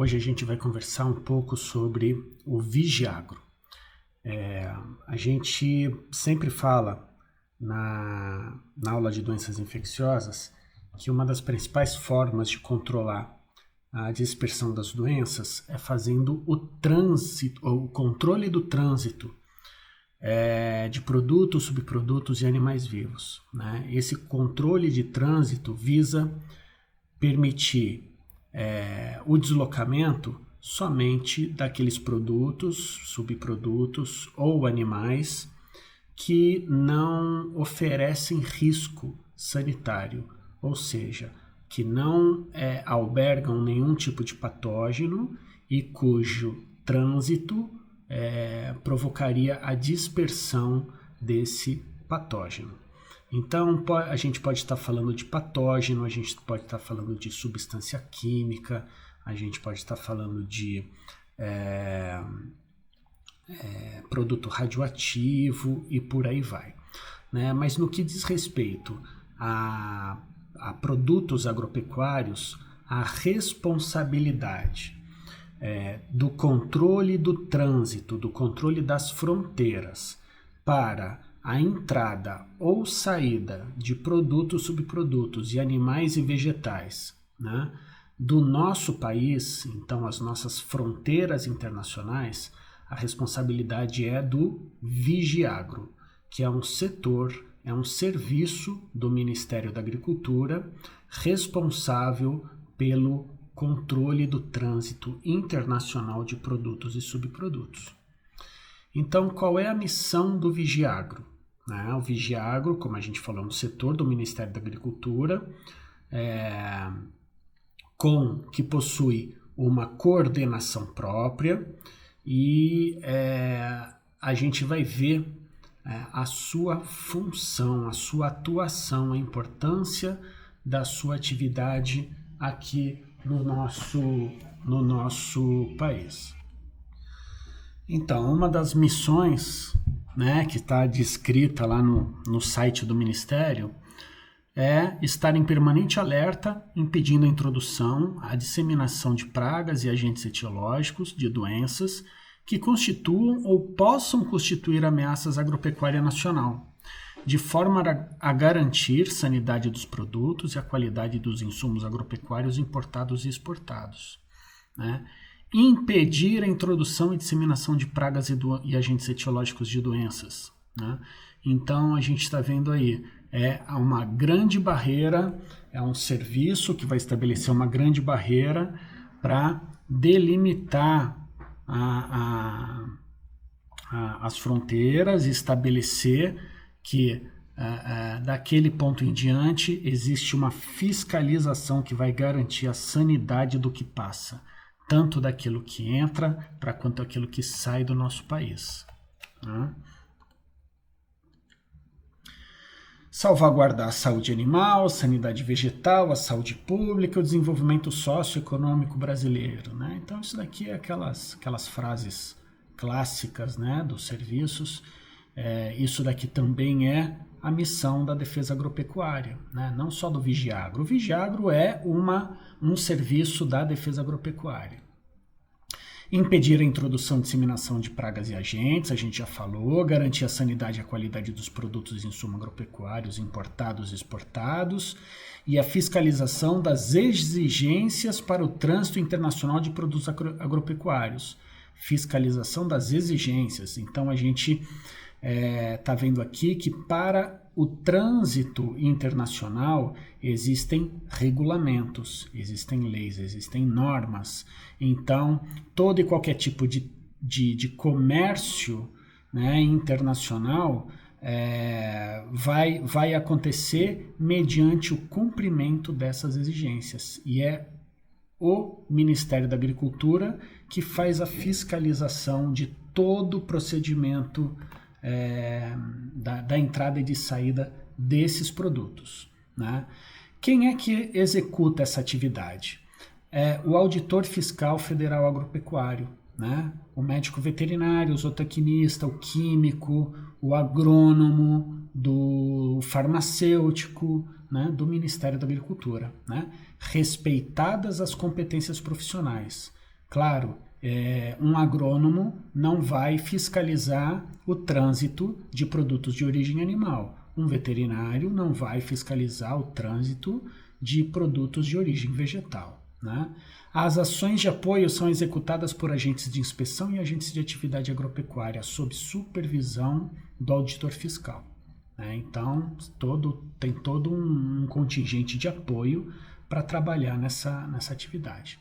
Hoje a gente vai conversar um pouco sobre o Vigiagro. A gente sempre fala na aula de doenças infecciosas que uma das principais formas de controlar a dispersão das doenças é fazendo o trânsito, ou o controle do trânsito de produtos, subprodutos e animais vivos, né? Esse controle de trânsito visa permitir o deslocamento somente daqueles produtos, subprodutos ou animais que não oferecem risco sanitário, ou seja, que não albergam nenhum tipo de patógeno e cujo trânsito provocaria a dispersão desse patógeno. Então, a gente pode estar falando de patógeno, a gente pode estar falando de substância química, a gente pode estar falando de produto radioativo e por aí vai, né? Mas no que diz respeito a produtos agropecuários, a responsabilidade do controle do trânsito, do controle das fronteiras para a entrada ou saída de produtos, subprodutos e animais e vegetais, né, do nosso país, então as nossas fronteiras internacionais, a responsabilidade é do Vigiagro, que é um setor, é um serviço do Ministério da Agricultura responsável pelo controle do trânsito internacional de produtos e subprodutos. Então, qual é a missão do Vigiagro? O Vigiagro, como a gente falou, é um setor do Ministério da Agricultura que possui uma coordenação própria e a gente vai ver a sua função, a sua atuação, a importância da sua atividade aqui no nosso país. Então, uma das missões, né, que está descrita lá no site do Ministério é estar em permanente alerta, impedindo a introdução, a disseminação de pragas e agentes etiológicos de doenças que constituam ou possam constituir ameaças à agropecuária nacional, de forma a garantir sanidade dos produtos e a qualidade dos insumos agropecuários importados e exportados, né? Impedir a introdução e disseminação de pragas e agentes etiológicos de doenças, né? Então a gente está vendo aí, uma grande barreira, é um serviço que vai estabelecer uma grande barreira para delimitar as fronteiras e estabelecer que daquele ponto em diante existe uma fiscalização que vai garantir a sanidade do que passa, tanto daquilo que entra para quanto aquilo que sai do nosso país, né? Salvaguardar a saúde animal, a sanidade vegetal, a saúde pública, o desenvolvimento socioeconômico brasileiro, né? Então isso daqui é aquelas frases clássicas, né, dos serviços. Isso daqui também é a missão da defesa agropecuária, né? Não só do Vigiagro. O Vigiagro é um serviço da defesa agropecuária. Impedir a introdução e disseminação de pragas e agentes, a gente já falou, garantir a sanidade e a qualidade dos produtos e insumos agropecuários importados e exportados, e a fiscalização das exigências para o trânsito internacional de produtos agropecuários. Fiscalização das exigências. Então a gente está vendo aqui que para o trânsito internacional existem regulamentos, existem leis, existem normas. Então, todo e qualquer tipo de comércio, né, internacional vai acontecer mediante o cumprimento dessas exigências. E é o Ministério da Agricultura que faz a fiscalização de todo o procedimento da entrada e de saída desses produtos, né? Quem é que executa essa atividade? O auditor fiscal federal agropecuário, né? O médico veterinário, o zootecnista, o químico, o agrônomo, do farmacêutico, né? Do Ministério da Agricultura, né? Respeitadas as competências profissionais, Claro, um agrônomo não vai fiscalizar o trânsito de produtos de origem animal. Um veterinário não vai fiscalizar o trânsito de produtos de origem vegetal, né? As ações de apoio são executadas por agentes de inspeção e agentes de atividade agropecuária, sob supervisão do auditor fiscal, né? Então, tem todo um contingente de apoio para trabalhar nessa atividade.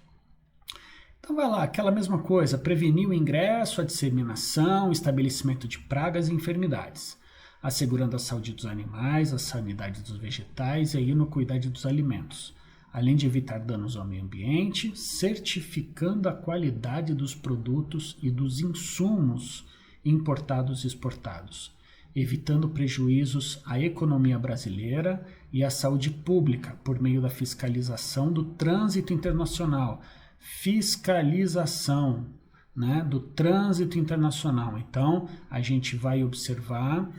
Então vai lá, aquela mesma coisa, prevenir o ingresso, a disseminação, o estabelecimento de pragas e enfermidades, assegurando a saúde dos animais, a sanidade dos vegetais e a inocuidade dos alimentos, além de evitar danos ao meio ambiente, certificando a qualidade dos produtos e dos insumos importados e exportados, evitando prejuízos à economia brasileira e à saúde pública por meio da fiscalização do trânsito internacional, fiscalização, né, do trânsito internacional. Então, a gente vai observar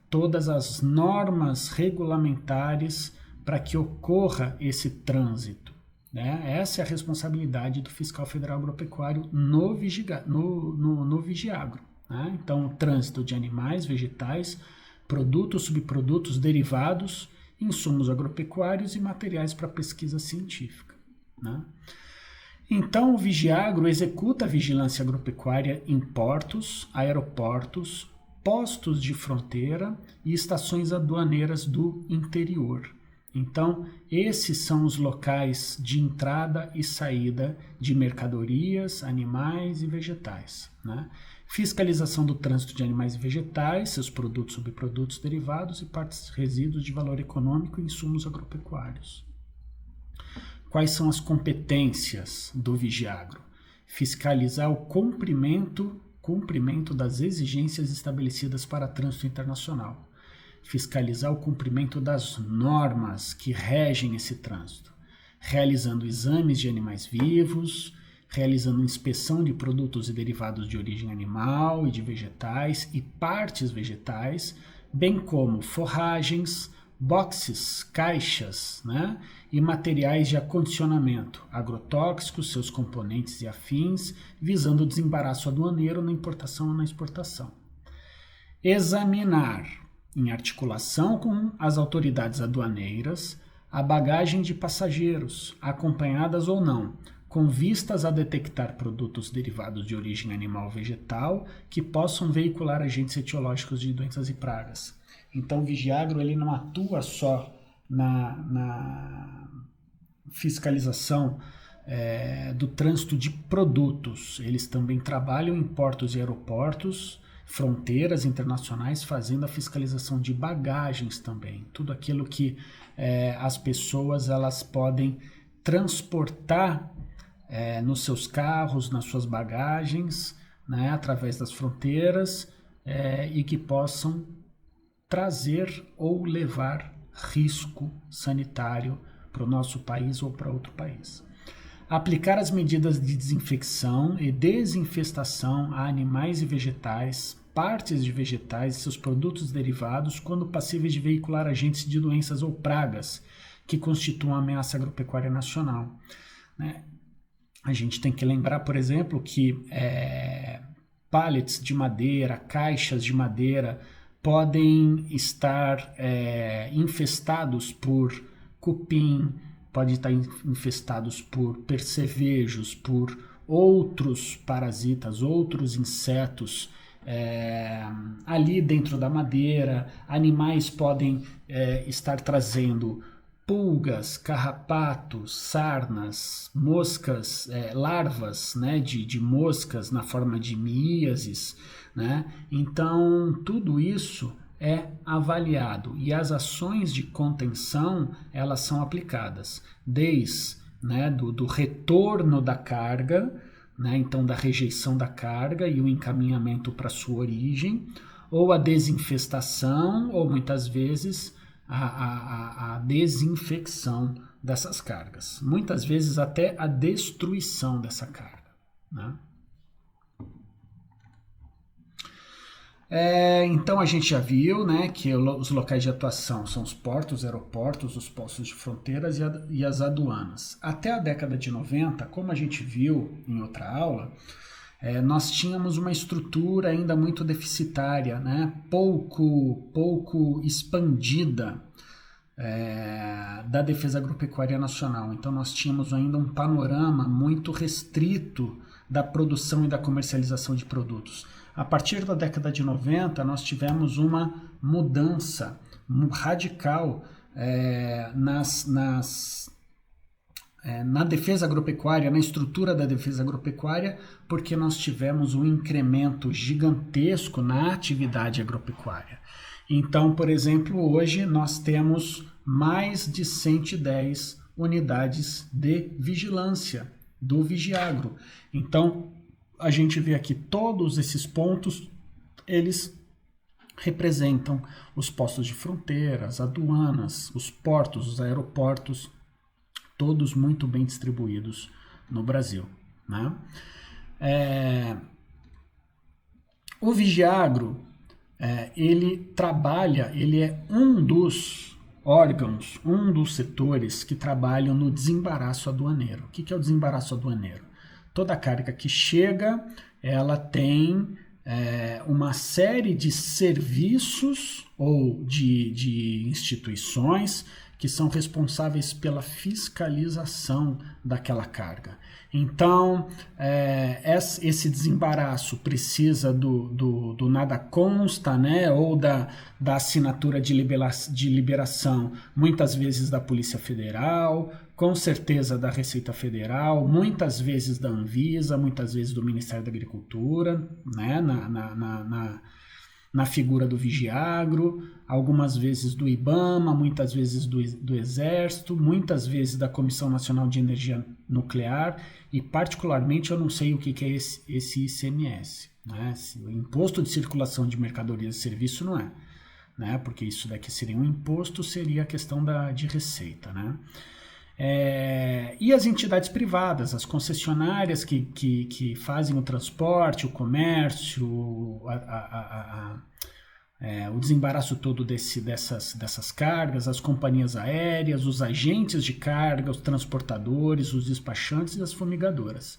todas as normas regulamentares para que ocorra esse trânsito, né? Essa é a responsabilidade do fiscal federal agropecuário no Vigiagro, né? Então, o trânsito de animais, vegetais, produtos, subprodutos, derivados, insumos agropecuários e materiais para pesquisa científica, né? Então, o Vigiagro executa a vigilância agropecuária em portos, aeroportos, postos de fronteira e estações aduaneiras do interior. Então, esses são os locais de entrada e saída de mercadorias, animais e vegetais, né? Fiscalização do trânsito de animais e vegetais, seus produtos, subprodutos, derivados e partes resíduos de valor econômico e insumos agropecuários. Quais são as competências do Vigiagro? Fiscalizar o cumprimento das exigências estabelecidas para trânsito internacional. Fiscalizar o cumprimento das normas que regem esse trânsito. Realizando exames de animais vivos, realizando inspeção de produtos e derivados de origem animal e de vegetais e partes vegetais, bem como forragens, boxes, caixas, né, e materiais de acondicionamento, agrotóxicos, seus componentes e afins, visando o desembaraço aduaneiro na importação ou na exportação. Examinar, em articulação com as autoridades aduaneiras, a bagagem de passageiros, acompanhadas ou não, com vistas a detectar produtos derivados de origem animal ou vegetal que possam veicular agentes etiológicos de doenças e pragas. Então, o Vigiagro ele não atua só na fiscalização do trânsito de produtos. Eles também trabalham em portos e aeroportos, fronteiras internacionais, fazendo a fiscalização de bagagens também. Tudo aquilo que as pessoas elas podem transportar nos seus carros, nas suas bagagens, né, através das fronteiras e que possam trazer ou levar risco sanitário para o nosso país ou para outro país. Aplicar as medidas de desinfecção e desinfestação a animais e vegetais, partes de vegetais e seus produtos derivados quando passíveis de veicular agentes de doenças ou pragas que constituam ameaça agropecuária nacional, né? A gente tem que lembrar, por exemplo, que pallets de madeira, caixas de madeira, podem estar infestados por cupim, podem estar infestados por percevejos, por outros parasitas, outros insetos ali dentro da madeira. Animais podem estar trazendo pulgas, carrapatos, sarnas, moscas, larvas, né, de moscas na forma de miíases, né? Então, tudo isso é avaliado e as ações de contenção elas são aplicadas desde, né, do retorno da carga, né, então da rejeição da carga e o encaminhamento para sua origem, ou a desinfestação, ou muitas vezes a desinfecção dessas cargas. Muitas vezes até a destruição dessa carga, né? Então a gente já viu, né, que os locais de atuação são os portos, aeroportos, os postos de fronteiras e as aduanas. Até a década de 90, como a gente viu em outra aula, nós tínhamos uma estrutura ainda muito deficitária, né, pouco expandida da defesa agropecuária nacional. Então nós tínhamos ainda um panorama muito restrito da produção e da comercialização de produtos. A partir da década de 90, nós tivemos uma mudança radical na defesa agropecuária, na estrutura da defesa agropecuária, porque nós tivemos um incremento gigantesco na atividade agropecuária. Então, por exemplo, hoje nós temos mais de 110 unidades de vigilância do Vigiagro. Então, a gente vê aqui todos esses pontos, eles representam os postos de fronteira, as aduanas, os portos, os aeroportos, todos muito bem distribuídos no Brasil, né? O Vigiagro, ele é um dos órgãos, um dos setores que trabalham no desembaraço aduaneiro. O que é o desembaraço aduaneiro? Toda carga que chega, ela tem uma série de serviços ou de instituições que são responsáveis pela fiscalização daquela carga. Então, esse desembaraço precisa do nada consta, né, ou da assinatura de liberação, muitas vezes da Polícia Federal, com certeza da Receita Federal, muitas vezes da Anvisa, muitas vezes do Ministério da Agricultura, né, na figura do Vigiagro, algumas vezes do IBAMA, muitas vezes do Exército, muitas vezes da Comissão Nacional de Energia Nuclear e, particularmente, eu não sei o que é esse ICMS. Né? O Imposto de Circulação de Mercadorias e Serviços não é, né? Porque isso daqui seria um imposto, seria a questão de receita, né? E as entidades privadas, as concessionárias que fazem o transporte, o comércio, o desembaraço todo dessas cargas, as companhias aéreas, os agentes de carga, os transportadores, os despachantes e as fumigadoras.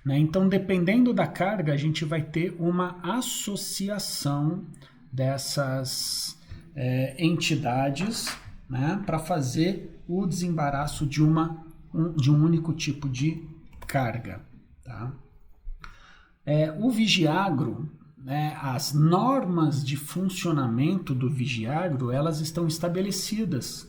Né? Então, dependendo da carga, a gente vai ter uma associação dessas entidades, né, para fazer o desembaraço de um único tipo de carga. Tá? O Vigiagro, né, as normas de funcionamento do Vigiagro, elas estão estabelecidas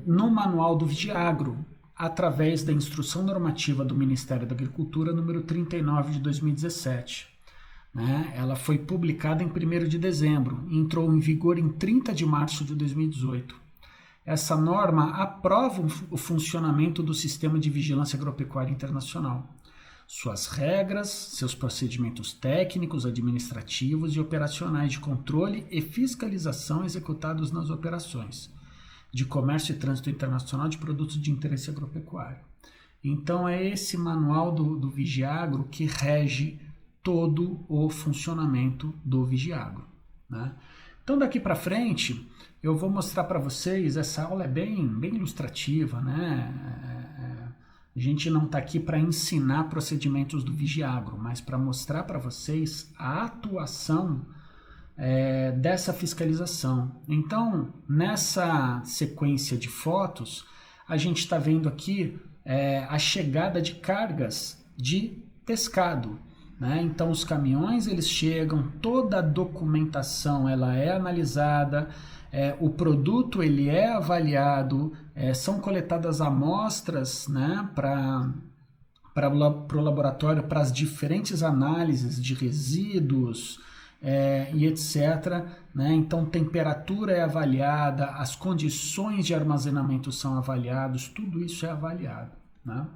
no Manual do Vigiagro, através da Instrução Normativa do Ministério da Agricultura, número 39 de 2017. Né? Ela foi publicada em 1º de dezembro e entrou em vigor em 30 de março de 2018. Essa norma aprova o funcionamento do Sistema de Vigilância Agropecuária Internacional, suas regras, seus procedimentos técnicos, administrativos e operacionais de controle e fiscalização executados nas operações de comércio e trânsito internacional de produtos de interesse agropecuário. Então é esse manual do Vigiagro que rege todo o funcionamento do Vigiagro. Né? Então daqui para frente eu vou mostrar para vocês, essa aula é bem ilustrativa, né? A gente não está aqui para ensinar procedimentos do Vigiagro, mas para mostrar para vocês a atuação dessa fiscalização. Então, nessa sequência de fotos, a gente está vendo aqui a chegada de cargas de pescado. Né? Então, os caminhões eles chegam, toda a documentação ela é analisada, o produto ele é avaliado, são coletadas amostras, né, para o laboratório, para as diferentes análises de resíduos e etc. Né? Então, temperatura é avaliada, as condições de armazenamento são avaliadas, tudo isso é avaliado. Né?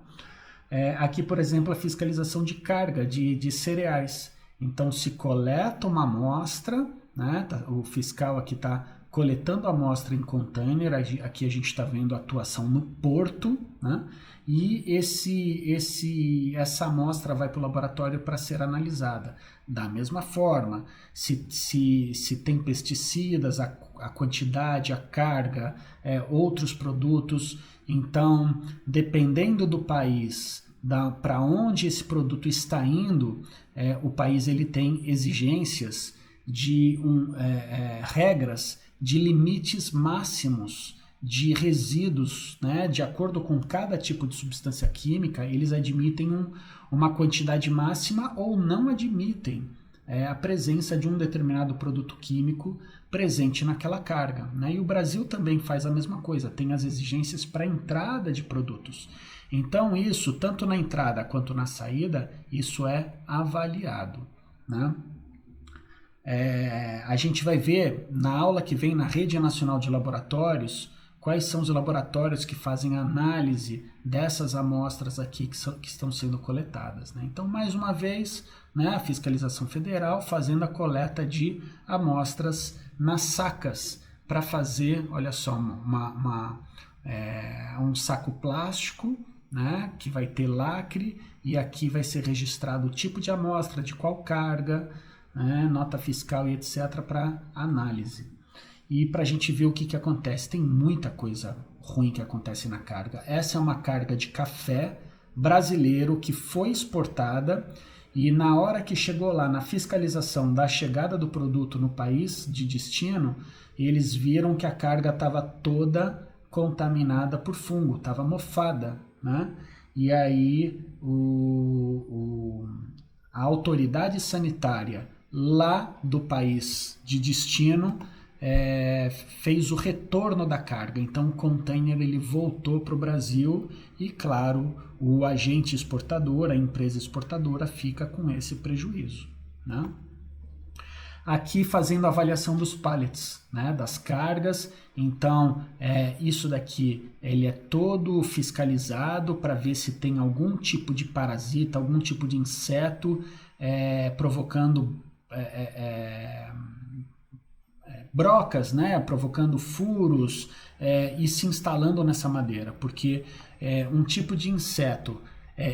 Aqui, por exemplo, a fiscalização de carga de cereais. Então, se coleta uma amostra, né, o fiscal aqui está coletando a amostra em container. Aqui a gente está vendo a atuação no porto, né? E essa amostra vai para o laboratório para ser analisada. Da mesma forma, se tem pesticidas, a quantidade, a carga, outros produtos. Então, dependendo do país, para onde esse produto está indo, o país ele tem exigências de regras de limites máximos de resíduos, né? De acordo com cada tipo de substância química, eles admitem uma quantidade máxima ou não admitem a presença de um determinado produto químico presente naquela carga, né? E o Brasil também faz a mesma coisa, tem as exigências para a entrada de produtos. Então isso, tanto na entrada quanto na saída, isso é avaliado, né? A gente vai ver na aula que vem na Rede Nacional de Laboratórios quais são os laboratórios que fazem a análise dessas amostras aqui que estão sendo coletadas, né? Então, mais uma vez, né, a Fiscalização Federal fazendo a coleta de amostras nas sacas para fazer, olha só, um saco plástico, né, que vai ter lacre, e aqui vai ser registrado o tipo de amostra, de qual carga, né, nota fiscal e etc. para análise. E para a gente ver o que acontece, tem muita coisa ruim que acontece na carga. Essa é uma carga de café brasileiro que foi exportada e na hora que chegou lá na fiscalização da chegada do produto no país de destino, eles viram que a carga estava toda contaminada por fungo, estava mofada, né? E aí a autoridade sanitária lá do país de destino fez o retorno da carga. Então o container ele voltou para o Brasil e, claro, o agente exportador, a empresa exportadora, fica com esse prejuízo, né? Aqui fazendo a avaliação dos pallets, né, das cargas. Então isso daqui ele é todo fiscalizado para ver se tem algum tipo de parasita, algum tipo de inseto provocando brocas, né, provocando furos e se instalando nessa madeira, porque um tipo de inseto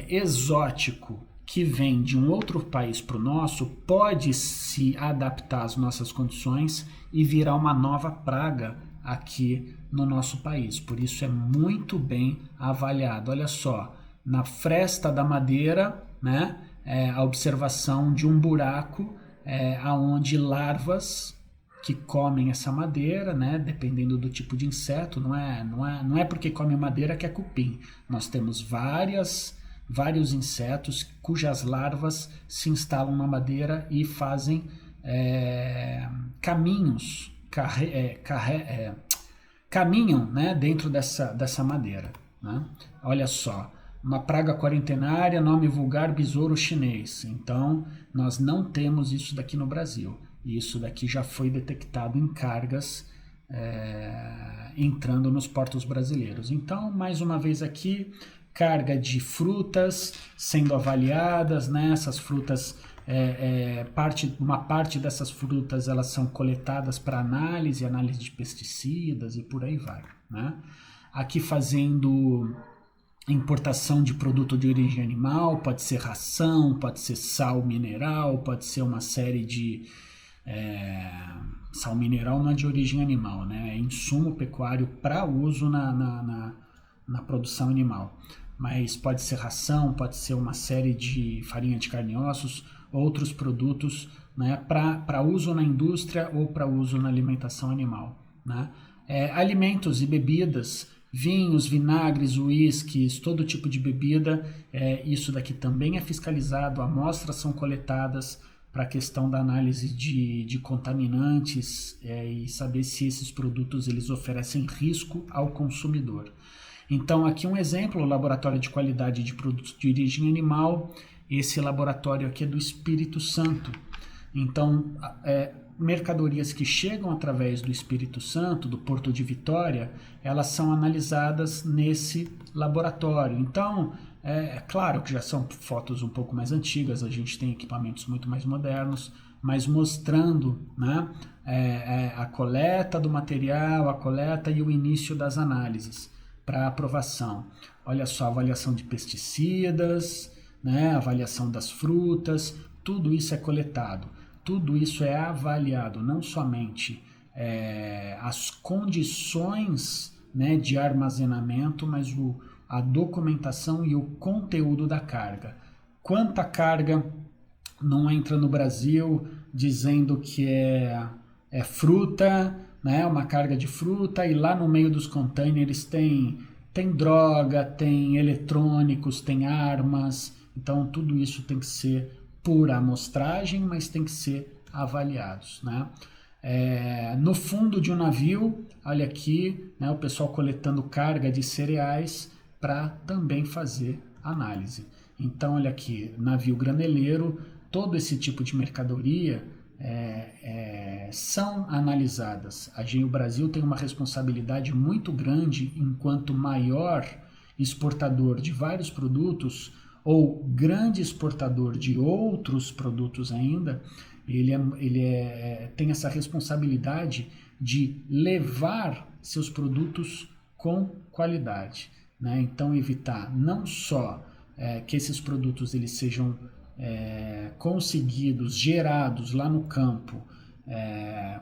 exótico que vem de um outro país para o nosso pode se adaptar às nossas condições e virar uma nova praga aqui no nosso país. Por isso é muito bem avaliado. Olha só, na fresta da madeira, né, a observação de um buraco aonde larvas que comem essa madeira, né, dependendo do tipo de inseto, não é porque come madeira que é cupim. Nós temos vários insetos cujas larvas se instalam na madeira e fazem caminham, né, dentro dessa madeira, né? Olha só, uma praga quarentenária, nome vulgar besouro chinês. Então, nós não temos isso daqui no Brasil. Isso daqui já foi detectado em cargas entrando nos portos brasileiros. Então, mais uma vez aqui, carga de frutas sendo avaliadas, né? Essas frutas, uma parte dessas frutas elas são coletadas para análise de pesticidas e por aí vai, né? Aqui fazendo importação de produto de origem animal, pode ser ração, pode ser sal mineral, pode ser uma série de sal mineral não é de origem animal, né? É insumo pecuário para uso na produção animal. Mas pode ser ração, pode ser uma série de farinha de carne e ossos, outros produtos, né, para uso na indústria ou para uso na alimentação animal, né? Alimentos e bebidas, vinhos, vinagres, uísques, todo tipo de bebida, isso daqui também é fiscalizado, amostras são coletadas para a questão da análise de contaminantes e saber se esses produtos eles oferecem risco ao consumidor. Então, aqui um exemplo, o laboratório de qualidade de produtos de origem animal. Esse laboratório aqui é do Espírito Santo. Então, mercadorias que chegam através do Espírito Santo, do Porto de Vitória, elas são analisadas nesse laboratório. Então, claro que já são fotos um pouco mais antigas, a gente tem equipamentos muito mais modernos, mas mostrando, né, a coleta do material, a coleta e o início das análises para aprovação. Olha só, avaliação de pesticidas, né, avaliação das frutas, tudo isso é coletado, tudo isso é avaliado, não somente as condições, né, de armazenamento, mas a documentação e o conteúdo da carga. Quanta carga não entra no Brasil dizendo que é fruta, né, uma carga de fruta, e lá no meio dos containers tem droga, tem eletrônicos, tem armas. Então tudo isso tem que ser por amostragem, mas tem que ser avaliados, né? No fundo de um navio, olha aqui, né, o pessoal coletando carga de cereais para também fazer análise. Então, olha aqui, navio graneleiro, todo esse tipo de mercadoria são analisadas. A Engenho Brasil tem uma responsabilidade muito grande enquanto maior exportador de vários produtos ou grande exportador de outros produtos ainda. Ele tem essa responsabilidade de levar seus produtos com qualidade, né? Então, evitar não só que esses produtos eles sejam conseguidos, gerados lá no campo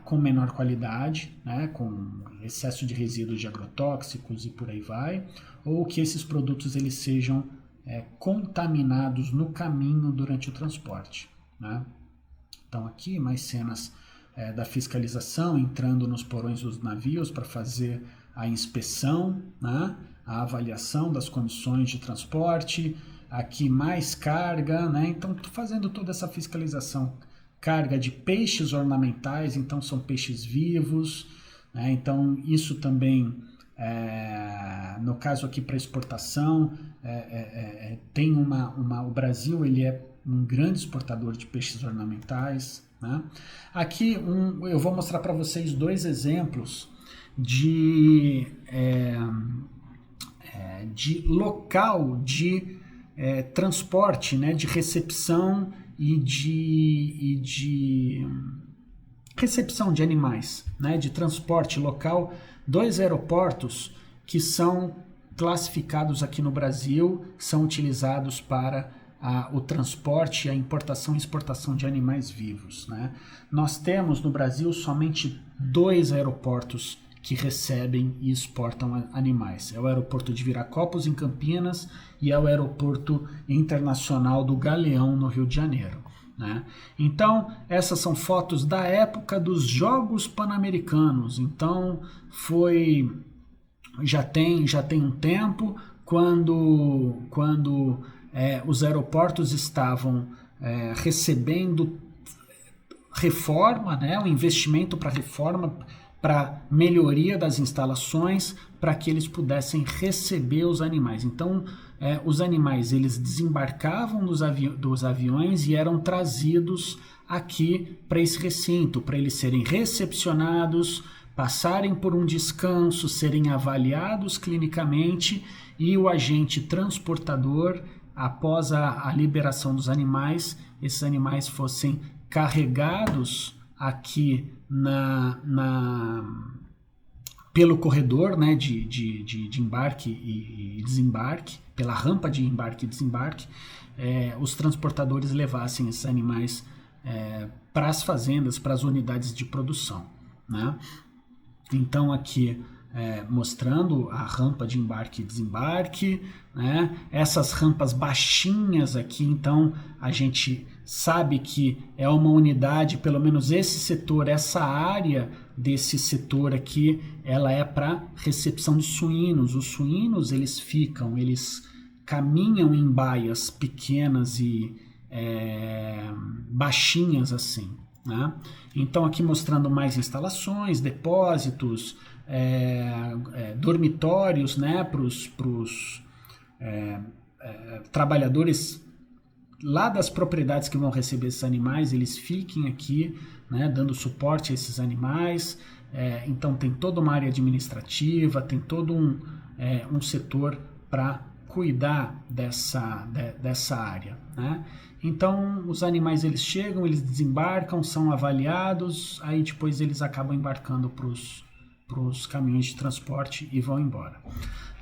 com menor qualidade, né? Com excesso de resíduos de agrotóxicos e por aí vai, ou que esses produtos eles sejam contaminados no caminho durante o transporte, né? Então aqui mais cenas da fiscalização, entrando nos porões dos navios para fazer a inspeção, né? A avaliação das condições de transporte, aqui mais carga, né? Então fazendo toda essa fiscalização, carga de peixes ornamentais, então são peixes vivos, né? Então isso também, no caso aqui para exportação, tem o Brasil ele é um grande exportador de peixes ornamentais, né? Aqui eu vou mostrar para vocês dois exemplos de local de transporte, né, de recepção e de recepção de animais, né, de transporte local, dois aeroportos que são classificados aqui no Brasil, são utilizados para o transporte, a importação e exportação de animais vivos, né? Nós temos no Brasil somente dois aeroportos que recebem e exportam animais. É o aeroporto de Viracopos, em Campinas, e é o aeroporto internacional do Galeão, no Rio de Janeiro, né? Então, essas são fotos da época dos Jogos Pan-Americanos. Então, já tem um tempo, quando os aeroportos estavam recebendo reforma, né, um investimento para reforma, para melhoria das instalações, para que eles pudessem receber os animais. Então, os animais eles desembarcavam dos aviões e eram trazidos aqui para esse recinto, para eles serem recepcionados, passarem por um descanso, serem avaliados clinicamente, e o agente transportador, após a liberação dos animais, esses animais fossem carregados aqui pelo corredor, né, de embarque e desembarque, pela rampa de embarque e desembarque, os transportadores levassem esses animais para as fazendas, para as unidades de produção, né? Então aqui mostrando a rampa de embarque e desembarque, né? Essas rampas baixinhas aqui, então a gente sabe que é uma unidade, pelo menos esse setor, essa área desse setor aqui, ela é para recepção de suínos. Os suínos eles caminham em baias pequenas e baixinhas assim, né? Então aqui mostrando mais instalações, depósitos, dormitórios, né, para os trabalhadores lá das propriedades que vão receber esses animais, eles fiquem aqui, né, dando suporte a esses animais. Então tem toda uma área administrativa, tem todo um setor para cuidar dessa área, né? Então, os animais eles chegam, eles desembarcam, são avaliados, aí depois eles acabam embarcando para os caminhões de transporte e vão embora.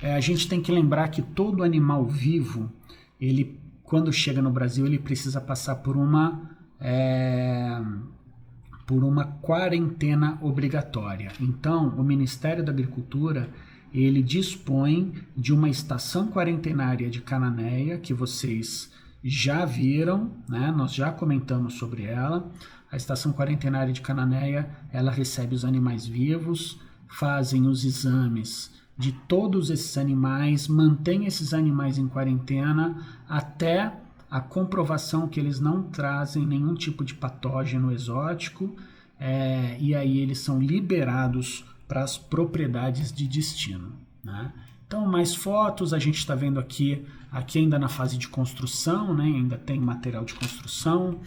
A gente tem que lembrar que todo animal vivo, ele, quando chega no Brasil, ele precisa passar por uma quarentena obrigatória. Então, o Ministério da Agricultura, ele dispõe de uma estação quarentenária de Cananéia, que vocês já viram, né? Nós já comentamos sobre ela. A estação quarentenária de Cananéia, ela recebe os animais vivos, fazem os exames de todos esses animais, mantém esses animais em quarentena até a comprovação que eles não trazem nenhum tipo de patógeno exótico, e aí eles são liberados para as propriedades de destino, né? Então, mais fotos, a gente está vendo aqui ainda na fase de construção, né? Ainda tem material de construção,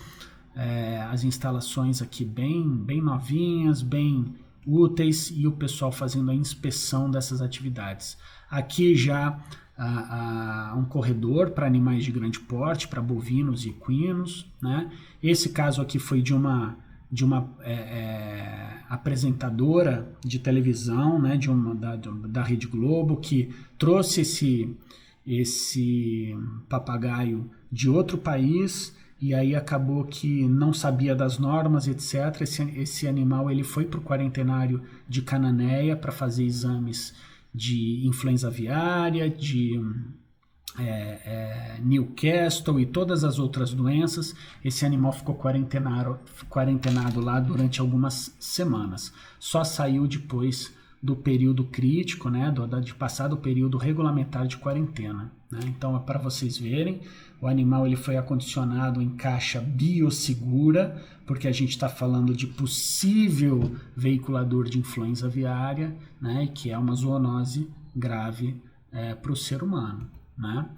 as instalações aqui bem novinhas, bem úteis, e o pessoal fazendo a inspeção dessas atividades. Aqui já um corredor para animais de grande porte, para bovinos e equinos, né? Esse caso aqui foi de uma apresentadora de televisão, né, da Rede Globo, que trouxe esse papagaio de outro país, e aí acabou que não sabia das normas, etc. Esse animal ele foi para o quarentenário de Cananéia para fazer exames de influenza aviária, de Newcastle e todas as outras doenças. Esse animal ficou quarentenado lá durante algumas semanas. Só saiu depois do período crítico, né, de passar do período regulamentar de quarentena, né? Então, é para vocês verem, o animal ele foi acondicionado em caixa biossegura, porque a gente está falando de possível veiculador de influenza aviária, né, que é uma zoonose grave para o ser humano, né?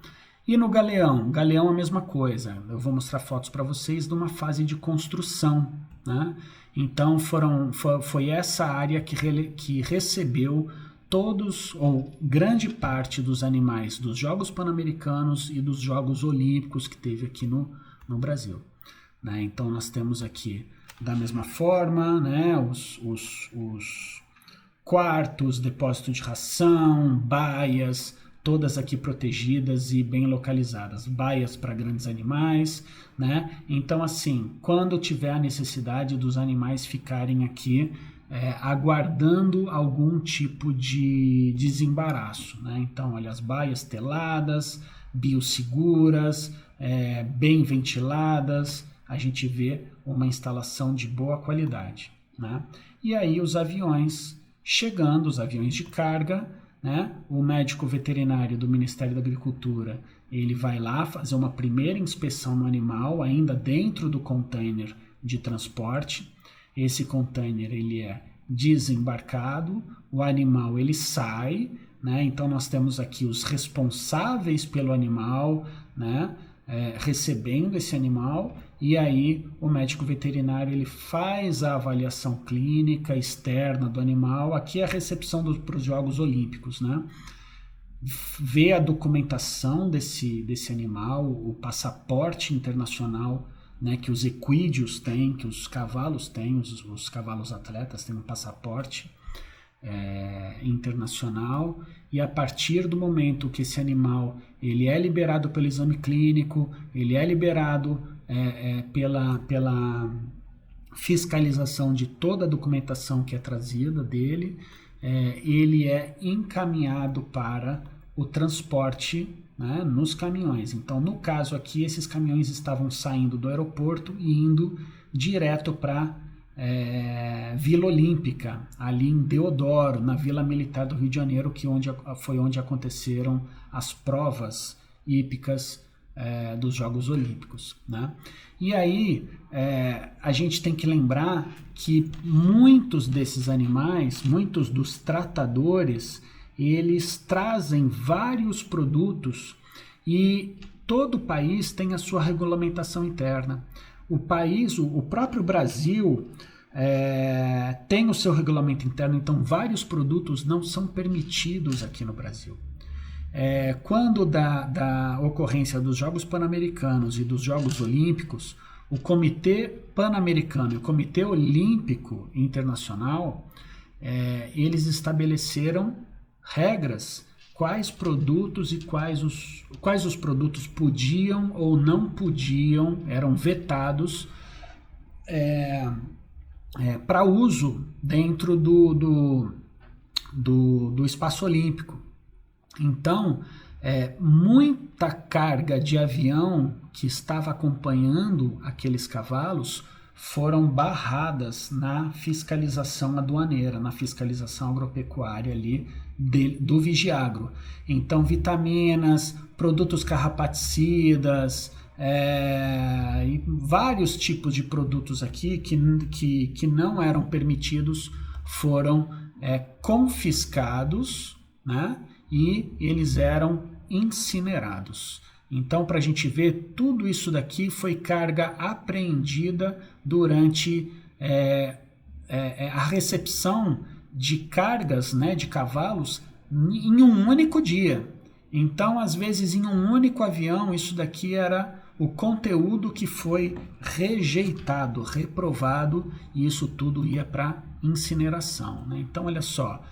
E no galeão a mesma coisa. Eu vou mostrar fotos para vocês de uma fase de construção, né? Então foi essa área que recebeu todos ou grande parte dos animais dos Jogos Pan-Americanos e dos Jogos Olímpicos que teve aqui no Brasil, né? Então nós temos aqui da mesma forma, né, os quartos, depósito de ração, baias, todas aqui protegidas e bem localizadas, baias para grandes animais, né? Então, assim, quando tiver a necessidade dos animais ficarem aqui aguardando algum tipo de desembaraço, né? Então, olha, as baias teladas, biosseguras, bem ventiladas, a gente vê uma instalação de boa qualidade, né? E aí os aviões chegando, os aviões de carga, né? O médico veterinário do Ministério da Agricultura, ele vai lá fazer uma primeira inspeção no animal, ainda dentro do container de transporte. Esse container ele é desembarcado, o animal ele sai, né? Então nós temos aqui os responsáveis pelo animal, né, recebendo esse animal, e aí o médico veterinário ele faz a avaliação clínica externa do animal. Aqui é a recepção para os Jogos Olímpicos, né? Vê a documentação desse animal, o passaporte internacional, né, que os equídeos têm, que os cavalos têm, os cavalos atletas têm um passaporte internacional, e a partir do momento que esse animal ele é liberado pelo exame clínico, ele é liberado pela fiscalização de toda a documentação que é trazida dele, ele é encaminhado para o transporte, né, nos caminhões. Então, no caso aqui, esses caminhões estavam saindo do aeroporto e indo direto para Vila Olímpica, ali em Deodoro, na Vila Militar do Rio de Janeiro, foi onde aconteceram as provas hípicas dos Jogos Olímpicos, né? E aí a gente tem que lembrar que muitos desses animais, muitos dos tratadores, eles trazem vários produtos, e todo país tem a sua regulamentação interna. O próprio Brasil tem o seu regulamento interno, então vários produtos não são permitidos aqui no Brasil. Quando da ocorrência dos Jogos Pan-Americanos e dos Jogos Olímpicos, o Comitê Pan-Americano e o Comitê Olímpico Internacional, eles estabeleceram regras, quais produtos e quais os produtos podiam ou não podiam, eram vetados para uso dentro do espaço olímpico. Então, muita carga de avião que estava acompanhando aqueles cavalos foram barradas na fiscalização aduaneira, na fiscalização agropecuária ali do Vigiagro. Então, vitaminas, produtos carrapaticidas, e vários tipos de produtos aqui que não eram permitidos foram confiscados, né? E eles eram incinerados. Então, para a gente ver, tudo isso daqui foi carga apreendida durante a recepção de cargas, né, de cavalos em um único dia. Então, às vezes, em um único avião, isso daqui era o conteúdo que foi rejeitado, reprovado, e isso tudo ia para incineração, né? Então, olha só,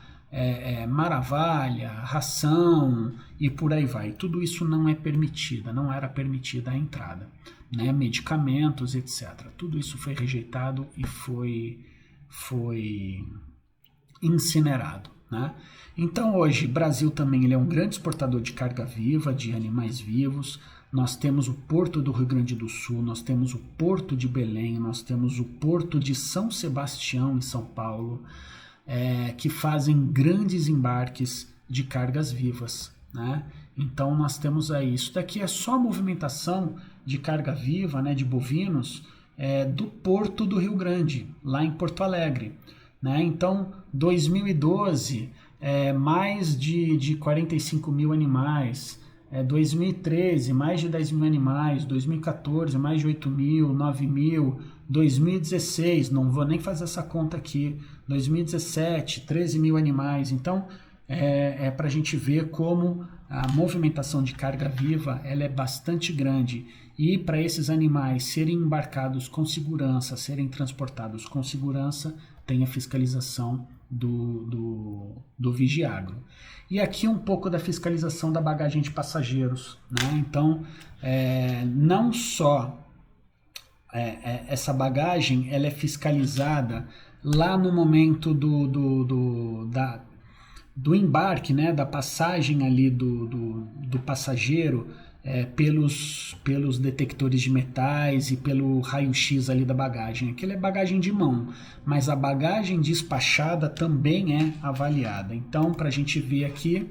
maravalha, ração e por aí vai. Tudo isso não é permitida, não era permitida a entrada, né? Medicamentos, etc. Tudo isso foi rejeitado e foi incinerado, né? Então hoje, Brasil também ele é um grande exportador de carga viva, de animais vivos. Nós temos o Porto do Rio Grande do Sul, nós temos o Porto de Belém, nós temos o Porto de São Sebastião, em São Paulo, que fazem grandes embarques de cargas vivas, né? Então nós temos aí, isso daqui é só a movimentação de carga viva, né, de bovinos, do Porto do Rio Grande, lá em Porto Alegre, né? Então 2012, mais de 45 mil animais, 2013, mais de 10 mil animais, 2014, mais de 8 mil, 9 mil, 2016, não vou nem fazer essa conta aqui, 2017, 13 mil animais. Então, para a gente ver como a movimentação de carga viva ela é bastante grande. E para esses animais serem embarcados com segurança, serem transportados com segurança, tem a fiscalização do Vigiagro. E aqui um pouco da fiscalização da bagagem de passageiros, né? Então, não só essa bagagem ela é fiscalizada lá no momento do embarque, né? Da passagem ali do passageiro, pelos detectores de metais e pelo raio-x ali da bagagem. Aquilo é bagagem de mão, mas a bagagem despachada também é avaliada. Então, para a gente ver aqui,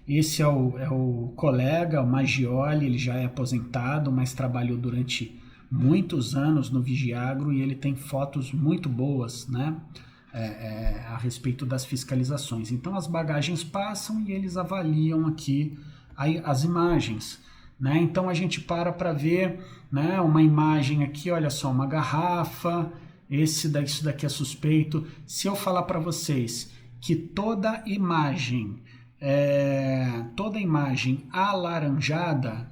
esse é o colega, o Maggioli, ele já é aposentado, mas trabalhou durante muitos anos no Vigiagro e ele tem fotos muito boas, né? A respeito das fiscalizações. Então, as bagagens passam e eles avaliam aqui as imagens, né? Então a gente para ver, né, uma imagem aqui, olha só, uma garrafa, isso daqui é suspeito. Se eu falar para vocês que toda imagem alaranjada,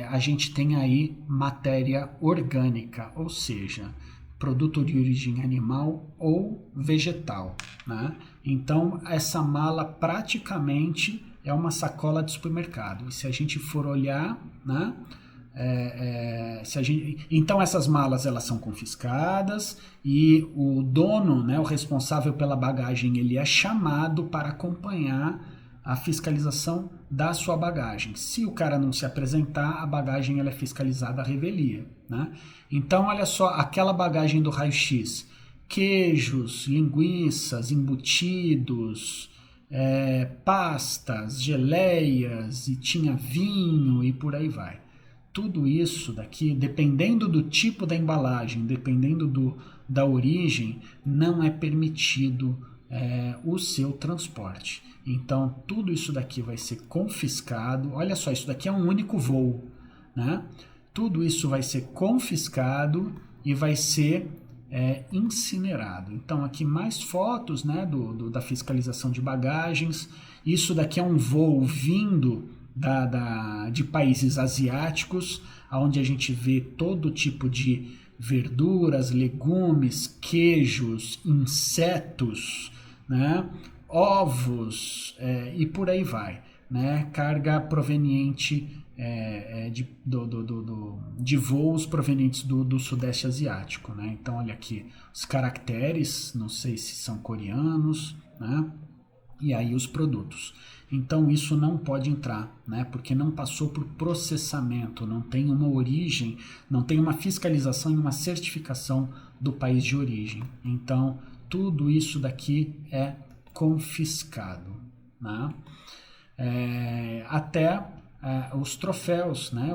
a gente tem aí matéria orgânica, ou seja, produto de origem animal ou vegetal, né? Então essa mala praticamente é uma sacola de supermercado. E se a gente for olhar, né, então essas malas elas são confiscadas e o dono, né, o responsável pela bagagem, ele é chamado para acompanhar a fiscalização da sua bagagem. Se o cara não se apresentar, a bagagem ela é fiscalizada à revelia, né? Então olha só, aquela bagagem do raio-x, queijos, linguiças, embutidos, pastas, geleias, e tinha vinho e por aí vai. Tudo isso daqui, dependendo do tipo da embalagem, dependendo da origem, não é permitido o seu transporte. Então tudo isso daqui vai ser confiscado. Olha só, isso daqui é um único voo, né? Tudo isso vai ser confiscado e vai ser incinerado. Então aqui mais fotos, né, da fiscalização de bagagens. Isso daqui é um voo vindo de países asiáticos, onde a gente vê todo tipo de verduras, legumes, queijos, insetos, né, ovos e por aí vai, né, carga proveniente de voos provenientes do Sudeste Asiático, né? Então olha aqui os caracteres, não sei se são coreanos, né? E aí os produtos. Então isso não pode entrar, né? Porque não passou por processamento, não tem uma origem, não tem uma fiscalização e uma certificação do país de origem. Então tudo isso daqui é confiscado, né? Até os troféus, né?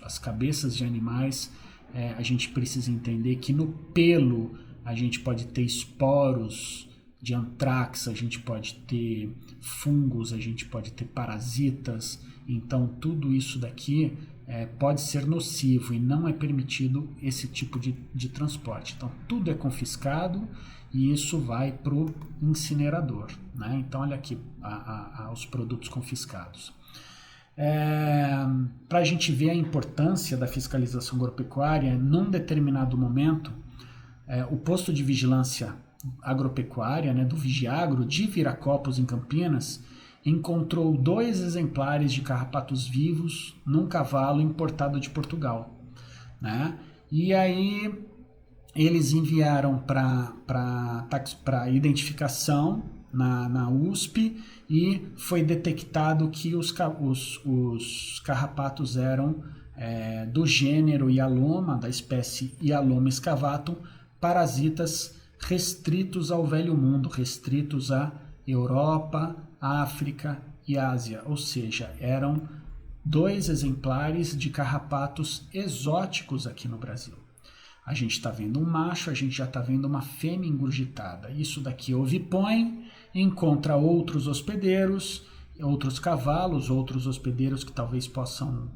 As cabeças de animais, a gente precisa entender que no pelo a gente pode ter esporos de antrax, a gente pode ter fungos, a gente pode ter parasitas. Então tudo isso daqui pode ser nocivo e não é permitido esse tipo de transporte. Então tudo é confiscado e isso vai para o incinerador, né? Então olha aqui os produtos confiscados. Para a gente ver a importância da fiscalização agropecuária, num determinado momento, o posto de vigilância agropecuária, né, do Vigiagro, de Viracopos, em Campinas, encontrou 2 exemplares de carrapatos vivos num cavalo importado de Portugal, né? E aí eles enviaram para identificação na USP e foi detectado que os carrapatos eram do gênero Hyaloma, da espécie Hyaloma excavatum, parasitas restritos ao Velho Mundo, restritos à Europa, África e Ásia, ou seja, eram 2 exemplares de carrapatos exóticos aqui no Brasil. A gente está vendo um macho, a gente já está vendo uma fêmea engurgitada. Isso daqui ovipõe, encontra outros hospedeiros, outros cavalos, outros hospedeiros que talvez possam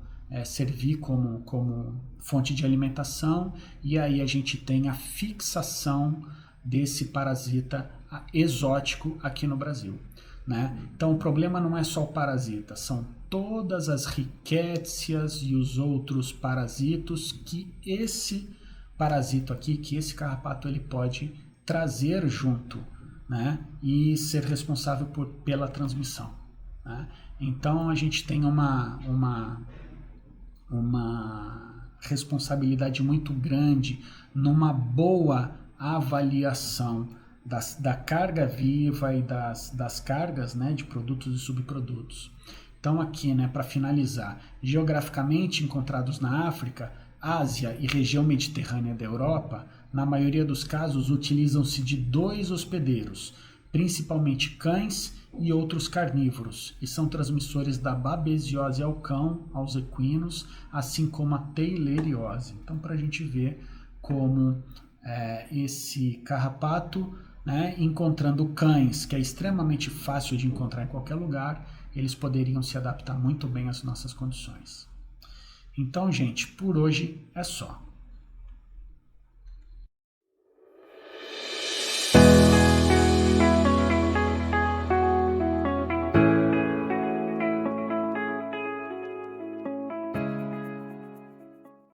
servir como fonte de alimentação, e aí a gente tem a fixação desse parasita exótico aqui no Brasil, né? Então o problema não é só o parasita, são todas as rickétsias e os outros parasitos que esse parasito aqui, que esse carrapato ele pode trazer junto, né? E ser responsável pela transmissão, né? Então a gente tem uma responsabilidade muito grande numa boa avaliação da carga viva e das cargas, né, de produtos e subprodutos. Então aqui, né, para finalizar, geograficamente encontrados na África, Ásia e região mediterrânea da Europa, na maioria dos casos utilizam-se de 2 hospedeiros, principalmente cães e outros carnívoros, e são transmissores da babesiose ao cão, aos equinos, assim como a teileriose. Então, para a gente ver como esse carrapato, né, encontrando cães, que é extremamente fácil de encontrar em qualquer lugar, eles poderiam se adaptar muito bem às nossas condições. Então, gente, por hoje é só.